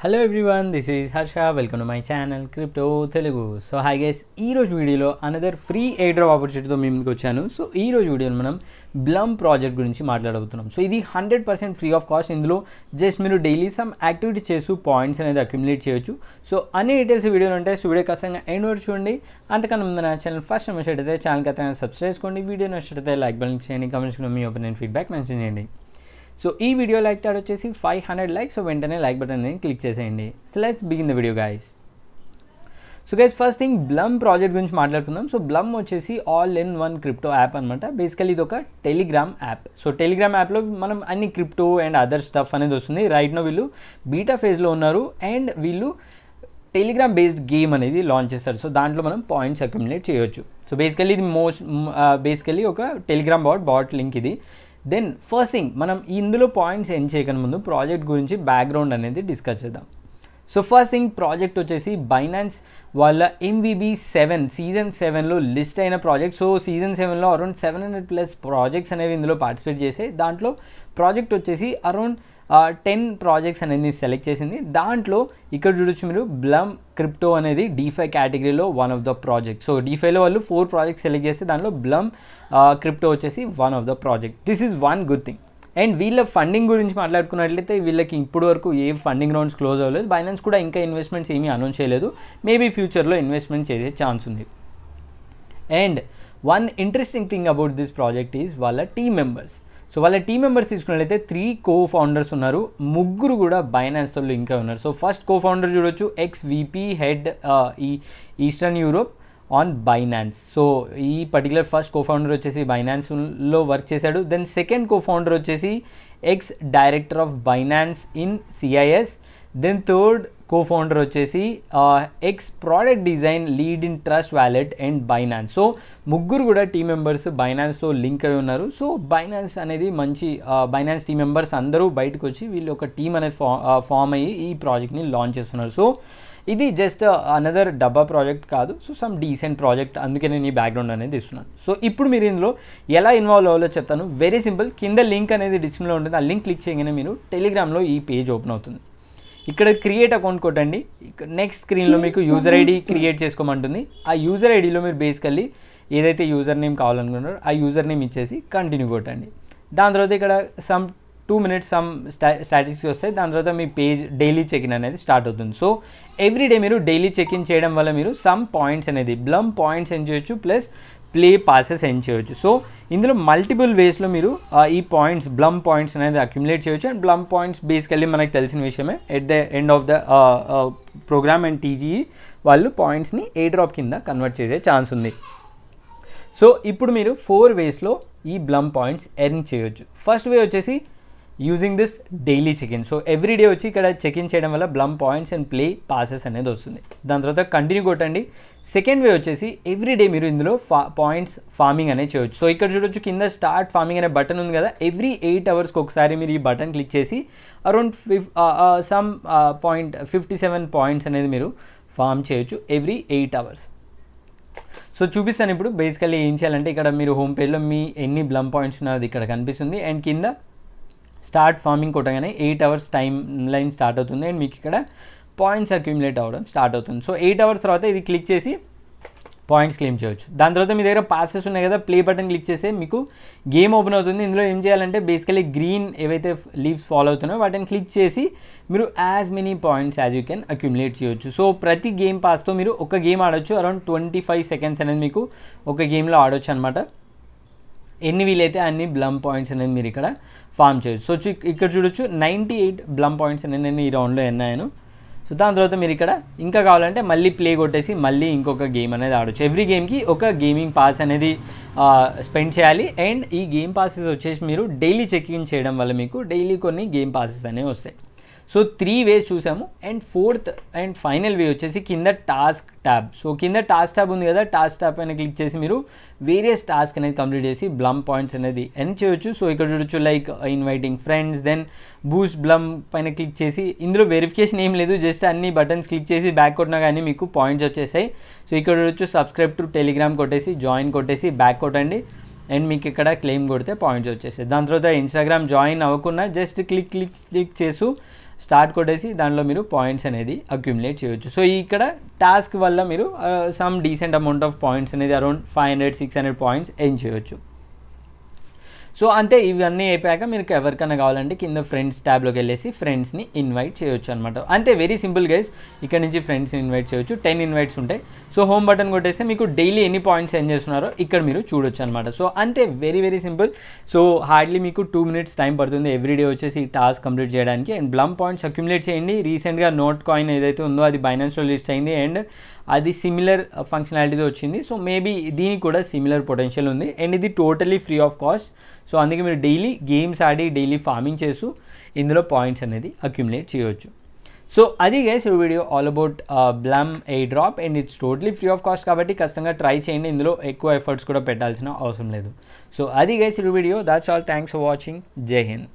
Hello everyone, this is Harsha. Welcome to my channel crypto Telugu. So hi guys, ఈరోజు వీడియోలో another free air drop ఆపర్చునిటీతో మేము ముందుకు వచ్చాను. So ఈరోజు వీడియోలో మనం బ్లమ్ ప్రాజెక్ట్ గురించి మాట్లాడబోతున్నాం. సో ఇది 100% ఫ్రీ ఆఫ్ కాస్ట్. ఇందులో జస్ట్ మీరు డైలీ సమ్ యాక్టివిటీ చేస్తూ పాయింట్స్ అనేది అక్యుములేట్ చేయొచ్చు. సో అన్ని డీటెయిల్స్ వీడియోలో ఉంటాయి. సో వీడియో ఖచ్చితంగా ఎండ్ వరకు చూడండి. అంతకన్నా ముందు నా ఛానల్ ఫస్ట్ టైం వచ్చినట్టయితే ఛానల్ ఖచ్చితంగా సబ్స్క్రైబ్ చేసుకోండి. వీడియో నచ్చినట్టయితే లైక్ బటన్ చేయండి, కమెంట్స్ మీ ఒపీనియన్ ఫీడ్బ్యాక్ మెన్షన్ చేయండి. సో ఈ వీడియో లైక్ టాడ్ వచ్చేసి 500 లైక్స్. సో వెంటనే లైక్ బటన్ అనేది క్లిక్ చేసేయండి. So let's begin the video guys. So guys, first thing Blum project గురించి మాట్లాడుకుందాం. సో బ్లమ్ వచ్చేసి all in one crypto app అనమాట. బేసికలీ ఇది ఒక టెలిగ్రామ్ యాప్. సో టెలిగ్రామ్ యాప్లో మనం అన్ని క్రిప్టో అండ్ అదర్ స్టఫ్ అనేది వస్తుంది. రైట్ నో వీళ్ళు బీటా ఫేజ్లో ఉన్నారు అండ్ వీళ్ళు టెలిగ్రామ్ బేస్డ్ గేమ్ అనేది లాంచ్ చేస్తారు. సో దాంట్లో మనం పాయింట్స్ అక్యుములేట్ చేయొచ్చు. సో బేసికలీ ఇది బేసికలీ ఒక టెలిగ్రామ్ బాట్ లింక్ ఇది. దెన్ ఫస్ట్ థింగ్, మనం ఇందులో పాయింట్స్ ఎండ్ చేయక ముందు ప్రాజెక్ట్ గురించి బ్యాక్గ్రౌండ్ అనేది డిస్కస్ చేద్దాం. సో ఫస్ట్ థింగ్, ప్రాజెక్ట్ వచ్చేసి బైనాన్స్ వాళ్ళ MVB7 సీజన్ 7లో లిస్ట్ అయిన ప్రాజెక్ట్. సో సీజన్ 7లో అరౌండ్ 700+ ప్రాజెక్ట్స్ అనేవి ఇందులో పార్టిసిపేట్ చేసాయి. దాంట్లో ప్రాజెక్ట్ వచ్చేసి అరౌండ్ 10 ప్రాజెక్ట్స్ అనేది సెలెక్ట్ చేసింది. దాంట్లో ఇక్కడ చూడొచ్చు మీరు, బ్లమ్ క్రిప్టో అనేది DeFi కేటగిరీలో one of the project. So DeFiలో వాళ్ళు 4 ప్రాజెక్ట్స్ సెలెక్ట్ చేస్తే దాంట్లో బ్లమ్ క్రిప్టో వచ్చేసి one of the project. This is one good thing. And వీళ్ళ ఫండింగ్ గురించి మాట్లాడుకున్నట్లయితే వీళ్ళకి ఇప్పుడు వరకు ఏ ఫండింగ్ రౌండ్స్ క్లోజ్ అవ్వలేదు. బైనాన్స్ కూడా ఇంకా ఇన్వెస్ట్మెంట్స్ ఏమీ అనౌన్స్ చేయలేదు. మేబీ ఫ్యూచర్లో ఇన్వెస్ట్మెంట్ చేసే ఛాన్స్ ఉంది. And one interesting thing about this project is వాళ్ళ టీమ్ మెంబర్స్. సో వాళ్ళ టీమ్ మెంబర్స్ తీసుకున్నట్లయితే 3 co-founders ఉన్నారు. ముగ్గురు కూడా బైనాన్స్తో లింక్ అయి ఉన్నారు. సో ఫస్ట్ co-founder చూడొచ్చు, ex-VP head eastern Europe on Binance. So ఈ పర్టికులర్ ఫస్ట్ co-founder వచ్చేసి బైనాన్స్లో వర్క్ చేశాడు. దెన్ సెకండ్ co-founder వచ్చేసి ex-డైరెక్టర్ of Binance in CIS. Then third co-founder వచ్చేసి ex-ప్రోడక్ట్ design lead in Trust Wallet and Binance. So ముగ్గురు కూడా టీమ్ మెంబర్స్ బైనాన్స్తో లింక్ అయి ఉన్నారు. సో బైనాన్స్ అనేది మంచి బైనాన్స్ టీమ్ మెంబర్స్ అందరూ బయటకు వచ్చి వీళ్ళు ఒక టీమ్ అనేది ఫామ్ అయ్యి ఈ ప్రాజెక్ట్ని లాంచ్ చేస్తున్నారు. సో ఇది జస్ట్ అనదర్ డబ్బా ప్రాజెక్ట్ కాదు. సో సమ్ డీసెంట్ ప్రాజెక్ట్, అందుకే నేను ఈ బ్యాక్గ్రౌండ్ అనేది ఇస్తున్నాను. సో ఇప్పుడు మీరు ఇందులో ఎలా ఇన్వాల్వ్ అవ్వాలో చెప్తాను. Very simple. కింద లింక్ అనేది డిస్క్రిప్షన్లో ఉంటుంది. ఆ లింక్ క్లిక్ చేయగానే మీరు టెలిగ్రామ్లో ఈ పేజ్ ఓపెన్ అవుతుంది. ఇక్కడ క్రియేట్ అకౌంట్ కొట్టండి. నెక్స్ట్ స్క్రీన్లో మీకు యూజర్ ఐడి క్రియేట్ చేసుకోమంటుంది. ఆ యూజర్ ఐడిలో మీరు బేసికల్లీ ఏదైతే యూజర్ నేమ్ కావాలనుకున్నారో ఆ యూజర్ నేమ్ ఇచ్చేసి కంటిన్యూ కొట్టండి. దాని తర్వాత ఇక్కడ సమ్ 2 minutes సమ్ స్టాటిస్టిక్స్ వస్తాయి. దాని తర్వాత మీ పేజ్ డైలీ చెక్-ఇన్ అనేది స్టార్ట్ అవుతుంది. సో ఎవ్రీడే మీరు డైలీ చెక్-ఇన్ చేయడం వల్ల మీరు సమ్ పాయింట్స్ అనేది బ్లమ్ పాయింట్స్ ఎన్ చేయొచ్చు, ప్లస్ ప్లే పాసెస్ ఎన్ చేయొచ్చు. సో ఇందులో మల్టిపుల్ వేస్లో మీరు ఈ పాయింట్స్ బ్లమ్ పాయింట్స్ అనేది అక్యుములేట్ చేయొచ్చు. అండ్ బ్లమ్ పాయింట్స్ బేసికల్లీ మనకు తెలిసిన విషయమే. At the end of the program and TGE వాళ్ళు పాయింట్స్ని ఎయిర్ డ్రాప్ కింద కన్వర్ట్ చేసే ఛాన్స్ ఉంది. సో ఇప్పుడు మీరు 4 వేస్లో ఈ బ్లమ్ పాయింట్స్ ఎర్న్ చేయొచ్చు. ఫస్ట్ వే వచ్చేసి using this daily check in. So everyday వచ్చి ఇక్కడ చెక్-ఇన్ చేయడం వల్ల Blum points and play passes అనేది వస్తుంది. దాని తర్వాత కంటిన్యూ కొట్టండి. సెకండ్ వే వచ్చేసి ఎవ్రీడే మీరు ఇందులో పాయింట్స్ ఫార్మింగ్ అనేది చేయొచ్చు. సో ఇక్కడ చూడొచ్చు కింద స్టార్ట్ ఫార్మింగ్ అనే బటన్ ఉంది కదా. ఎవ్రీ 8 hours ఒకసారి మీరు ఈ బటన్ క్లిక్ చేసి అరౌండ్ 57 పాయింట్స్ అనేది మీరు ఫార్మ్ చేయొచ్చు ఎవ్రీ 8 hours. సో చూపిస్తాను ఇప్పుడు. బేసికల్లీ ఏం చేయాలంటే ఇక్కడ మీరు హోమ్ పేజ్లో మీ ఎన్ని బ్లమ్ పాయింట్స్ ఉన్నది ఇక్కడ కనిపిస్తుంది. అండ్ కింద స్టార్ట్ ఫార్మింగ్ కొట్టగానే 8 hours టైం లైన్ స్టార్ట్ అవుతుంది. అండ్ మీకు ఇక్కడ పాయింట్స్ అక్యుములేట్ అవ్వడం స్టార్ట్ అవుతుంది. సో 8 hours తర్వాత ఇది క్లిక్ చేసి పాయింట్స్ క్లెయిమ్ చేయొచ్చు. దాని తర్వాత మీ దగ్గర పాసెస్ ఉన్నాయి కదా, ప్లే బటన్ క్లిక్ చేస్తే మీకు గేమ్ ఓపెన్ అవుతుంది. ఇందులో ఏం చేయాలంటే బేసికలీ గ్రీన్ ఏవైతే లీవ్స్ ఫాలో అవుతున్నాయో వాటిని క్లిక్ చేసి మీరు as many points as you can accumulate చేయొచ్చు. సో ప్రతి గేమ్ పాస్తో మీరు ఒక గేమ్ ఆడొచ్చు. అరౌండ్ 25 seconds అనేది మీకు ఒక గేమ్లో ఆడొచ్చు అనమాట. ఎన్ని వీలైతే అన్ని బ్లమ్ పాయింట్స్ అనేది మీరు ఇక్కడ ఫామ్ చేయొచ్చు. సో ఇక్కడ చూడొచ్చు 98 బ్లమ్ పాయింట్స్ అనేది నేను ఈ రౌండ్లో ఎన్నాను. సో దాని తర్వాత మీరు ఇక్కడ ఇంకా కావాలంటే మళ్ళీ ప్లే కొట్టేసి మళ్ళీ ఇంకొక గేమ్ అనేది ఆడొచ్చు. ఎవ్రీ గేమ్కి ఒక గేమింగ్ పాస్ అనేది స్పెండ్ చేయాలి. అండ్ ఈ గేమ్ పాసెస్ వచ్చేసి మీరు డైలీ చెక్-ఇన్ చేయడం వల్ల మీకు డైలీ కొన్ని గేమ్ పాసెస్ అనేవి వస్తాయి. సో 3 వేస్ చూసాము. And fourth and final way వచ్చేసి కింద టాస్క్ ట్యాబ్. సో కింద టాస్క్ ట్యాబ్ ఉంది కదా, టాస్క్ ట్యాబ్ పైన క్లిక్ చేసి మీరు వేరియస్ టాస్క్ అనేది కంప్లీట్ చేసి బ్లమ్ పాయింట్స్ అనేది ఎర్న్ చేయొచ్చు. సో ఇక్కడ చూడొచ్చు like inviting friends, then boost Blum పైన క్లిక్ చేసి ఇందులో వెరిఫికేషన్ ఏం లేదు, జస్ట్ అన్ని బటన్స్ క్లిక్ చేసి బ్యాక్ కొట్టినా కానీ మీకు పాయింట్స్ వచ్చేసాయి. సో ఇక్కడ చూడొచ్చు సబ్స్క్రైబ్ టు టెలిగ్రామ్ కొట్టేసి జాయిన్ కొట్టేసి బ్యాక్ కొట్టండి. అండ్ మీకు ఇక్కడ క్లెయిమ్ కొడితే పాయింట్స్ వచ్చేసాయి. దాని తర్వాత ఇన్స్టాగ్రామ్ జాయిన్ అవ్వకుండా జస్ట్ క్లిక్ చేస్తూ స్టార్ట్ కొట్టేసి దాంట్లో మీరు పాయింట్స్ అనేది అక్యుములేట్ చేయొచ్చు. సో ఇక్కడ టాస్క్ వల్ల మీరు some decent amount of points అనేది అరౌండ్ 500-600 పాయింట్స్ ఎర్న్ చేయొచ్చు. సో అంతే, ఇవన్నీ అయిపోయాక మీరు ఎవరికైనా కావాలంటే కింద ఫ్రెండ్స్ ట్యాబ్లోకి వెళ్ళేసి ఫ్రెండ్స్ని ఇన్వైట్ చేయొచ్చు అనమాట. అంతే, వెరీ సింపుల్ గైస్. ఇక్కడ నుంచి ఫ్రెండ్స్ని ఇన్వైట్ చేయొచ్చు. 10 ఇన్వైట్స్ ఉంటాయి. సో హోమ్ బటన్ కొట్టేస్తే మీకు డైలీ ఎన్ని పాయింట్స్ ఎర్న్ చేస్తున్నారో ఇక్కడ మీరు చూడొచ్చు అనమాట. సో అంతే, very very simple. So hardly మీకు 2 minutes టైం పడుతుంది ఎవ్రీడే వచ్చేసి ఈ టాస్క్ కంప్లీట్ చేయడానికి. అండ్ బ్లమ్ పాయింట్స్ అక్యుములేట్ చేయండి. రీసెంట్గా నోట్ కాయిన్ ఏదైతే ఉందో అది బైనాన్స్లో లిస్ట్ అయింది అండ్ అది సిమిలర్ ఫంక్షనాలిటీతో వచ్చింది. సో మేబీ దీనికి కూడా సిమిలర్ పొటెన్షియల్ ఉంది అండ్ ఇది totally free of cost. So అందుకే మీరు డైలీ గేమ్స్ ఆడి డైలీ ఫార్మింగ్ చేస్తూ ఇందులో పాయింట్స్ అనేది అక్యుములేట్ చేయవచ్చు. సో అది గైస్ ఈ video all about Blum air drop and it's totally free of cost కాబట్టి ఖచ్చితంగా ట్రై చేయండి. ఇందులో ఎక్కువ ఎఫర్ట్స్ కూడా పెట్టాల్సిన అవసరం లేదు. సో అది గైస్ ఈ video. That's all. Thanks for watching. జై హింద్.